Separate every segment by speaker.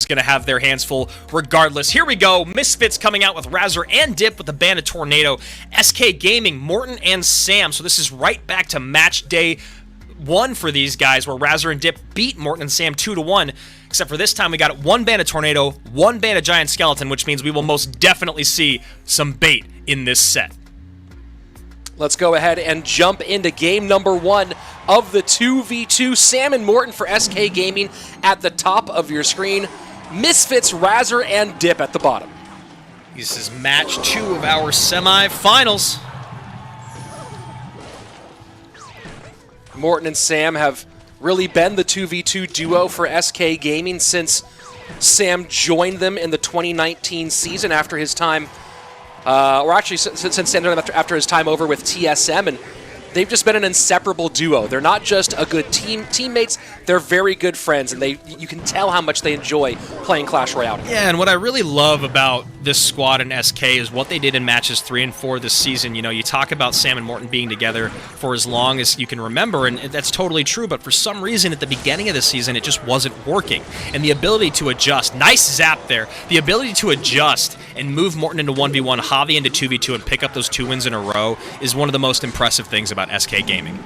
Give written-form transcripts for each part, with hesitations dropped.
Speaker 1: going to have their hands full regardless. Here we go. Misfits coming out with Razor and Dip with the Bandit Tornado. SK Gaming, Morton and Sam. So this is right back to match day 1 for these guys, where Razor and Dip beat Morton and Sam 2-1. Except for this time we got 1 Bandit Tornado, 1 Bandit Giant Skeleton, which means we will most definitely see some bait in this set.
Speaker 2: Let's go ahead and jump into game number 1 of the 2v2. Sam and Morton for SK Gaming at the top of your screen. Misfits, Razor, and Dip at the bottom.
Speaker 1: This is match 2 of our semifinals.
Speaker 2: Morton and Sam have really been the 2v2 duo for SK Gaming since Sam joined them in the 2019 season after his time, or actually since Sam joined them after his time over with TSM, and they've just been an inseparable duo. They're not just a good teammates, they're very good friends, and you can tell how much they enjoy playing Clash Royale together.
Speaker 1: Yeah, and what I really love about this squad in SK is what they did in matches 3 and 4 this season. You know, you talk about Sam and Morton being together for as long as you can remember, and that's totally true, but for some reason at the beginning of the season it just wasn't working. And the ability to adjust, nice zap there, the ability to adjust and move Morton into 1v1, Javi into 2v2, and pick up those 2 wins in a row is one of the most impressive things about SK Gaming.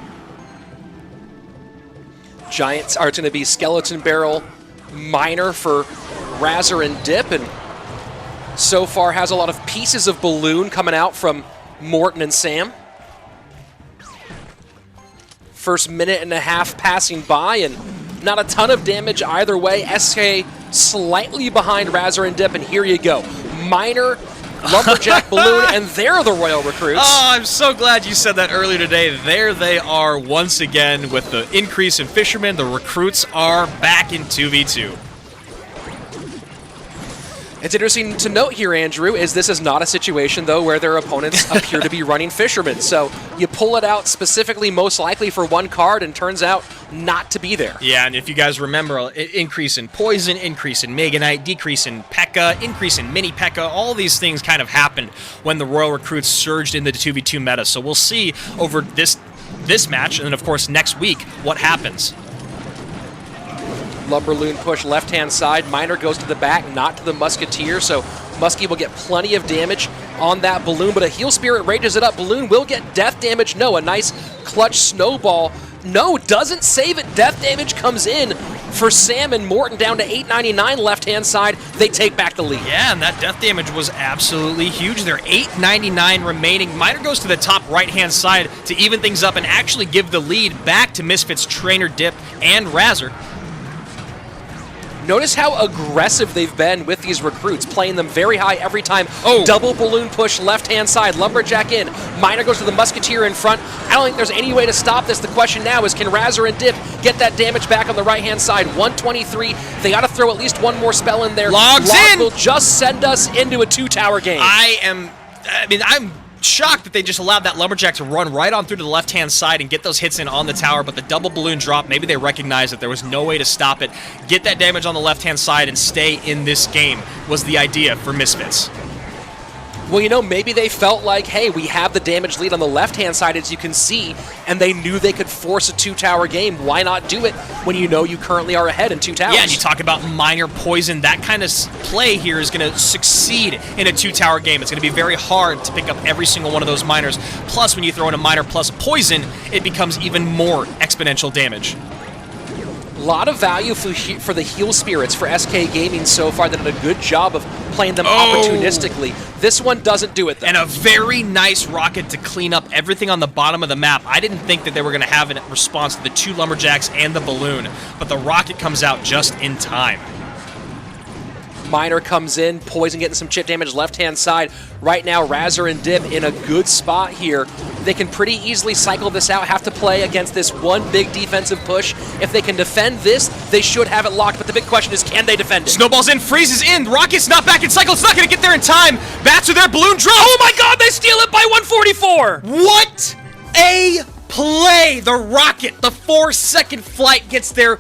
Speaker 2: Giants are going to be Skeleton Barrel, Miner for Razor and Dip, and so far has a lot of pieces of Balloon coming out from Morton and Sam. First minute and a half passing by, and not a ton of damage either way. SK slightly behind Razor and Dip, and here you go. Miner, Lumberjack, Balloon, and they're the Royal Recruits.
Speaker 1: Oh, I'm so glad you said that earlier today. There they are once again with the increase in Fishermen. The Recruits are back in 2v2.
Speaker 2: It's interesting to note here, Andrew, is this is not a situation, though, where their opponents appear to be running Fishermen. So you pull it out specifically, most likely for 1 card, and turns out not to be there.
Speaker 1: Yeah, and if you guys remember, increase in Poison, increase in Mega Knight, decrease in P.E.K.K.A., increase in Mini P.E.K.K.A., all these things kind of happened when the Royal Recruits surged into the 2v2 meta. So we'll see over this match, and then, of course, next week, what happens.
Speaker 2: Lumberloon push left-hand side. Miner goes to the back, not to the Musketeer, so Muskie will get plenty of damage on that Balloon, but a Heal Spirit rages it up. Balloon will get death damage. No, a nice clutch snowball. No, doesn't save it. Death damage comes in for Sam and Morton down to 899 left-hand side. They take back the lead.
Speaker 1: Yeah, and that death damage was absolutely huge. They're 899 remaining. Miner goes to the top right-hand side to even things up and actually give the lead back to Misfits, Trainer, Dip, and Razor.
Speaker 2: Notice how aggressive they've been with these Recruits, playing them very high every time.
Speaker 1: Oh.
Speaker 2: Double Balloon push left-hand side, Lumberjack in. Miner goes to the Musketeer in front. I don't think there's any way to stop this. The question now is, can Razor and Dip get that damage back on the right-hand side? 123. They got to throw at least 1 more spell in there.
Speaker 1: Logs in!
Speaker 2: Will just send us into a 2-tower game.
Speaker 1: I'm shocked that they just allowed that Lumberjack to run right on through to the left-hand side and get those hits in on the tower, but the double Balloon drop, maybe they recognized that there was no way to stop it. Get that damage on the left-hand side and stay in this game was the idea for Misfits.
Speaker 2: Well, you know, maybe they felt like, hey, we have the damage lead on the left-hand side, as you can see, and they knew they could force a 2-tower game. Why not do it when you know you currently are ahead in 2 towers?
Speaker 1: Yeah, and you talk about Miner, Poison, that kind of play here is going to succeed in a 2-tower game. It's going to be very hard to pick up every single one of those Miners. Plus, when you throw in a Miner plus a Poison, it becomes even more exponential damage.
Speaker 2: A lot of value for the Heal Spirits for SK Gaming so far. They've done a good job of playing them opportunistically. This one doesn't do it, though.
Speaker 1: And a very nice rocket to clean up everything on the bottom of the map. I didn't think that they were going to have a response to the 2 Lumberjacks and the Balloon, but the rocket comes out just in time.
Speaker 2: Miner comes in, Poison getting some chip damage left-hand side. Right now, Razor and Dip in a good spot here. They can pretty easily cycle this out, have to play against this one big defensive push. If they can defend this, they should have it locked, but the big question is, can they defend it?
Speaker 1: Snowball's in, freezes in, Rocket's not back in cycle, it's not going to get there in time. Bats are there, Balloon drop. Oh my god, they steal it by 144! What a play! The Rocket, the 4-second flight gets there.